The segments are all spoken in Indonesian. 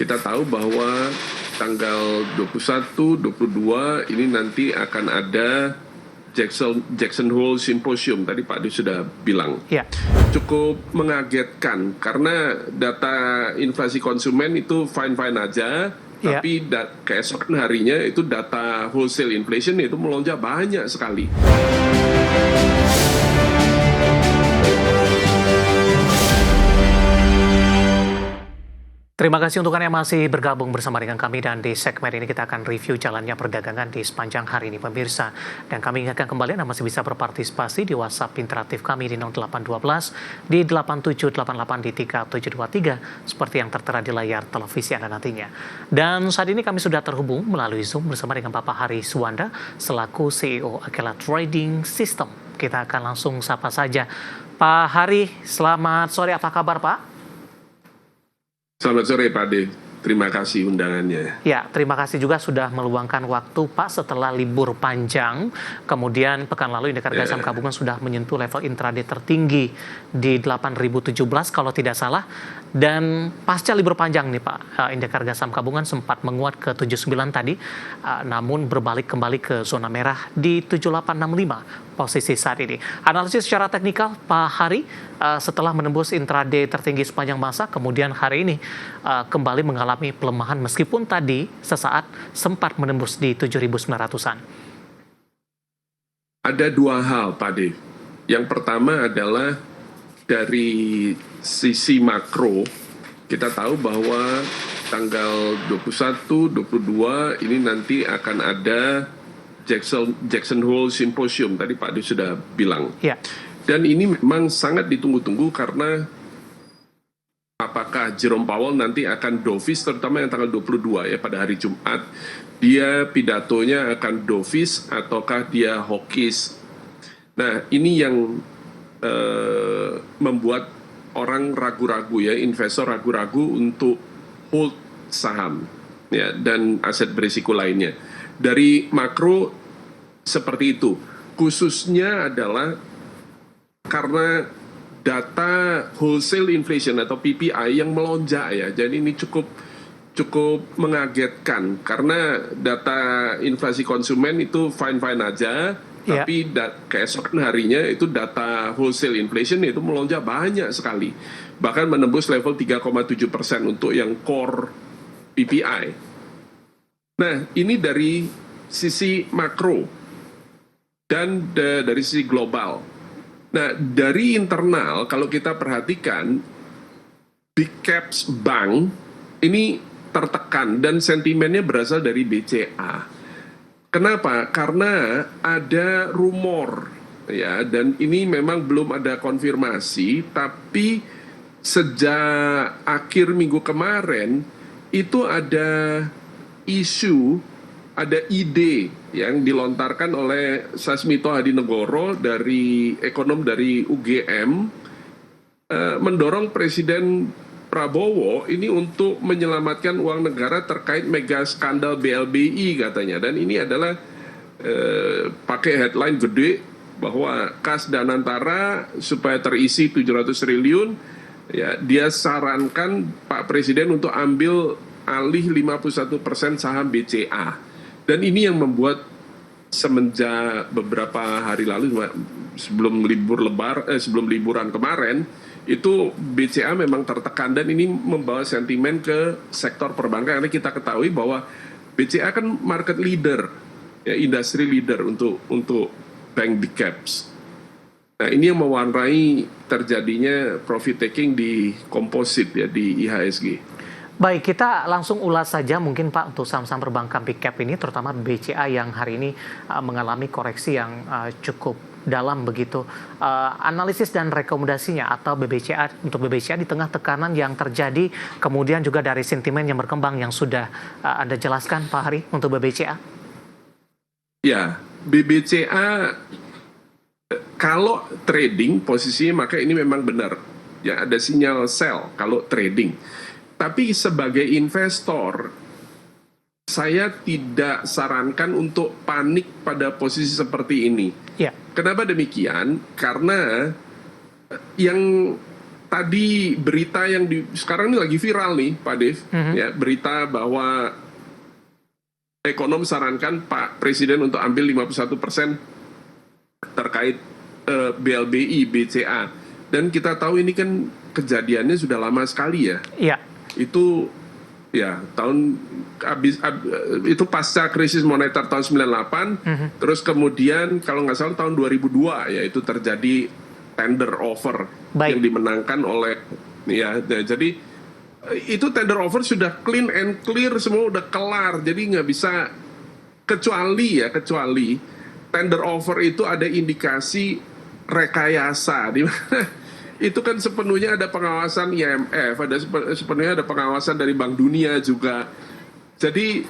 kita tahu bahwa tanggal 21, 22 ini nanti akan ada Jackson Hole Symposium, tadi Pak Adi sudah bilang. Ya. Cukup mengagetkan karena data inflasi konsumen itu fine-fine aja, tapi keesokan harinya itu data wholesale inflation itu melonjak banyak sekali. Terima kasih untuk Anda yang masih bergabung bersama dengan kami, dan di segmen ini kita akan review jalannya perdagangan di sepanjang hari ini pemirsa. Dan kami ingatkan kembali Anda masih bisa berpartisipasi di WhatsApp interaktif kami di 0812 di 8788 di 3723 seperti yang tertera di layar televisi Anda nantinya. Dan saat ini kami sudah terhubung melalui Zoom bersama dengan Bapak Hari Suwanda selaku CEO Akela Trading System. Kita akan langsung sapa saja. Pak Hari, selamat sore, apa kabar Pak? Selamat sore Pak Ade, terima kasih undangannya. Ya, terima kasih juga sudah meluangkan waktu Pak setelah libur panjang. Kemudian pekan lalu indeks harga saham gabungan sudah menyentuh level intraday tertinggi di 8.017 kalau tidak salah. Dan pasca libur panjang nih Pak, indeks harga saham gabungan sempat menguat ke 79 tadi, namun berbalik kembali ke zona merah di 7865 posisi saat ini. Analisis secara teknikal Pak Hari, setelah menembus intraday tertinggi sepanjang masa, kemudian hari ini kembali mengalami pelemahan meskipun tadi sesaat sempat menembus di 7.900-an. Ada dua hal Pak Ade. Yang pertama adalah dari sisi makro, kita tahu bahwa tanggal 21, 22 ini nanti akan ada Jackson Hole Symposium, tadi Pak Adi sudah bilang. Ya. Dan ini memang sangat ditunggu-tunggu karena apakah Jerome Powell nanti akan dovish, terutama yang tanggal 22 ya, pada hari Jumat, dia pidatonya akan dovish ataukah dia hawkish. Nah, ini yang membuat orang ragu-ragu ya, investor ragu-ragu untuk hold saham ya, dan aset berisiko lainnya. Dari makro seperti itu, khususnya adalah karena data wholesale inflation atau PPI yang melonjak ya, jadi ini cukup mengagetkan karena data inflasi konsumen itu fine-fine aja, tapi keesokan harinya itu data wholesale inflation itu melonjak banyak sekali, bahkan menembus level 3,7% untuk yang core PPI. Nah, ini dari sisi makro dan dari sisi global. Nah, dari internal kalau kita perhatikan, big caps bank ini tertekan dan sentimennya berasal dari BCA. Kenapa? Karena ada rumor ya, dan ini memang belum ada konfirmasi, tapi sejak akhir minggu kemarin itu ada isu, ada ide yang dilontarkan oleh Sasmito Hadinegoro dari ekonom dari UGM, mendorong Presiden Prabowo ini untuk menyelamatkan uang negara terkait mega skandal BLBI katanya. Dan ini adalah pakai headline gede bahwa kas Danantara supaya terisi 700 triliun ya, dia sarankan Pak Presiden untuk ambil alih 51% saham BCA. Dan ini yang membuat semenjak beberapa hari lalu sebelum liburan kemarin itu BCA memang tertekan, dan ini membawa sentimen ke sektor perbankan karena kita ketahui bahwa BCA kan market leader ya, industri leader untuk bank big caps. Nah, ini yang mewarnai terjadinya profit taking di komposit ya, di IHSG. Baik, kita langsung ulas saja mungkin Pak untuk saham-saham perbankan big cap ini, terutama BCA yang hari ini mengalami koreksi yang cukup dalam begitu. Analisis dan rekomendasinya atau untuk BBCA di tengah tekanan yang terjadi, kemudian juga dari sentimen yang berkembang yang sudah Anda jelaskan Pak Hari untuk BBCA. Ya, BBCA kalau trading posisinya maka ini memang benar. Ya, ada sinyal sell kalau trading. Tapi sebagai investor, saya tidak sarankan untuk panik pada posisi seperti ini. Ya. Kenapa demikian? Karena yang tadi berita yang sekarang ini lagi viral nih, Pak Dev, ya, berita bahwa ekonom sarankan Pak Presiden untuk ambil 51% terkait BLBI, BCA. Dan kita tahu ini kan kejadiannya sudah lama sekali ya. Iya. Itu ya itu pasca krisis moneter tahun 98, terus kemudian kalau nggak salah tahun 2002 ya itu terjadi tender offer yang dimenangkan oleh jadi itu tender offer sudah clean and clear, semua udah kelar, jadi nggak bisa kecuali tender offer itu ada indikasi rekayasa di mana itu kan sepenuhnya ada pengawasan IMF, sepenuhnya ada pengawasan dari Bank Dunia juga. Jadi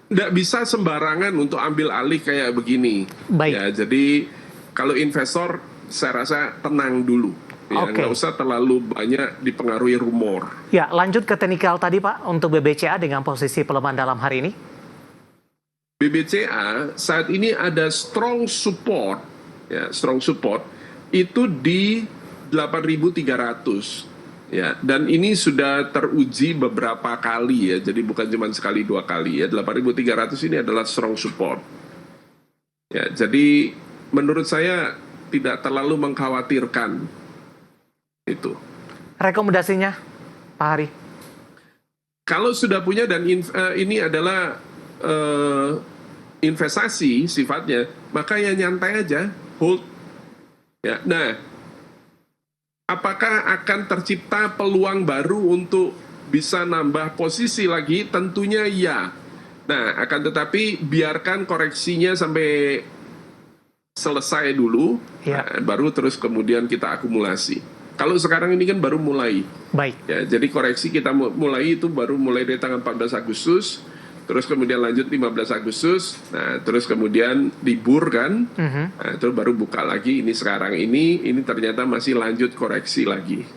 nggak bisa sembarangan untuk ambil alih kayak begini. Ya, jadi kalau investor saya rasa tenang dulu. Ya, nggak usah terlalu banyak dipengaruhi rumor. Ya, lanjut ke teknikal tadi Pak, untuk BBCA dengan posisi pelemahan dalam hari ini. BBCA saat ini ada strong support itu di 8.300 ya, dan ini sudah teruji beberapa kali ya, jadi bukan cuma sekali dua kali ya. 8.300 ini adalah strong support ya, jadi menurut saya tidak terlalu mengkhawatirkan itu. Rekomendasinya Pak Hari? Kalau sudah punya dan ini adalah investasi sifatnya, maka ya nyantai aja, hold ya. Nah, apakah akan tercipta peluang baru untuk bisa nambah posisi lagi? Tentunya ya. Nah, akan tetapi biarkan koreksinya sampai selesai dulu, baru terus kemudian kita akumulasi. Kalau sekarang ini kan baru mulai. Baik. Ya, jadi koreksi kita mulai itu baru mulai dari tanggal 14 Agustus. Terus kemudian lanjut 15 Agustus, nah terus kemudian libur kan, nah, terus baru buka lagi. Ini sekarang ini ternyata masih lanjut koreksi lagi.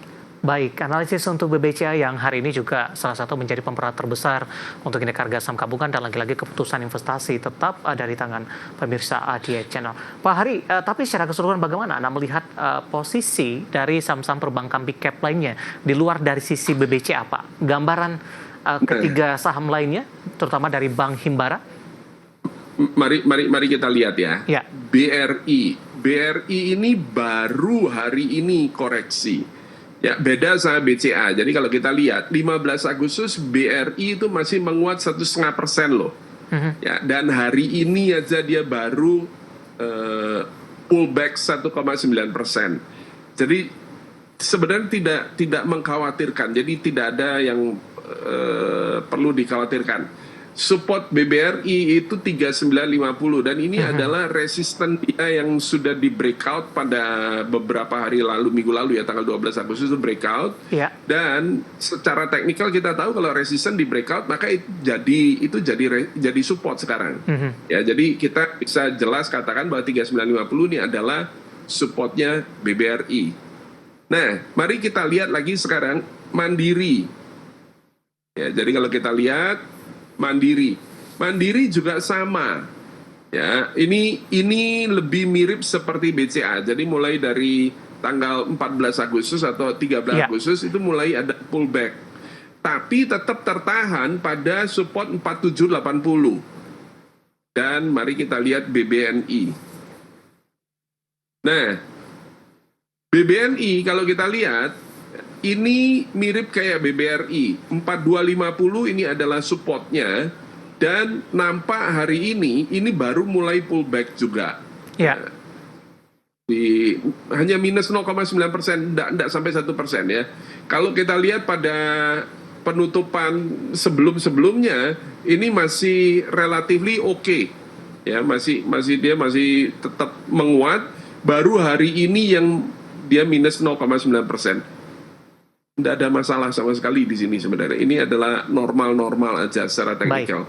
Baik, analisis untuk BBCA yang hari ini juga salah satu menjadi pemberat terbesar untuk indeks harga saham gabungan, dan lagi-lagi keputusan investasi tetap ada di tangan pemirsa ADI Channel. Pak Hari, tapi secara keseluruhan bagaimana Anda melihat posisi dari saham-saham perbankan big cap lainnya di luar dari sisi BBCA, Pak? Gambaran ketiga saham lainnya, terutama dari Bank Himbara. Mari kita lihat ya. BRI ini baru hari ini koreksi. Ya, beda sama BCA. Jadi kalau kita lihat 15 Agustus BRI itu masih menguat 1,5% loh. Ya, dan hari ini aja dia baru pullback 1,9%. Jadi sebenarnya tidak mengkhawatirkan. Jadi tidak ada yang perlu dikhawatirkan. Support BBRI itu 3950, dan ini adalah resisten dia yang sudah di breakout pada beberapa hari lalu, minggu lalu ya, tanggal 12 Agustus itu breakout. Dan secara teknikal kita tahu kalau resisten di breakout maka itu jadi support sekarang. Ya, jadi kita bisa jelas katakan bahwa 3950 ini adalah supportnya BBRI. Nah, mari kita lihat lagi sekarang Mandiri. Ya, jadi kalau kita lihat Mandiri juga sama. Ya, ini lebih mirip seperti BCA. Jadi mulai dari tanggal 14 Agustus atau 13 Agustus itu mulai ada pullback. Tapi tetap tertahan pada support 4780. Dan mari kita lihat BBNI. Nah, BBNI kalau kita lihat ini mirip kayak BBRI, 4250 ini adalah supportnya, dan nampak hari ini baru mulai pullback juga. Ya. Hanya minus 0,9%, tidak sampai 1% ya. Kalau kita lihat pada penutupan sebelumnya, ini masih relatively oke. Ya, dia masih tetap menguat. Baru hari ini yang dia minus 0,9%. Tidak ada masalah sama sekali di sini sebenarnya. Ini adalah normal-normal aja secara teknikal.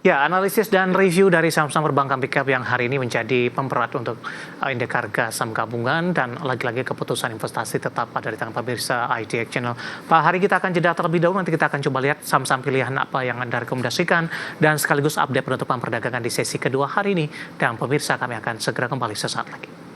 Ya, analisis dan review dari saham-saham perbankan big cap yang hari ini menjadi pemberat untuk indeks harga saham gabungan, dan lagi-lagi keputusan investasi tetap ada di tangan pemirsa IDX Channel. Pak Hari, kita akan jeda terlebih dahulu, nanti kita akan coba lihat saham-saham pilihan apa yang Anda rekomendasikan, dan sekaligus update penutupan perdagangan di sesi kedua hari ini. Dan pemirsa, kami akan segera kembali sesaat lagi.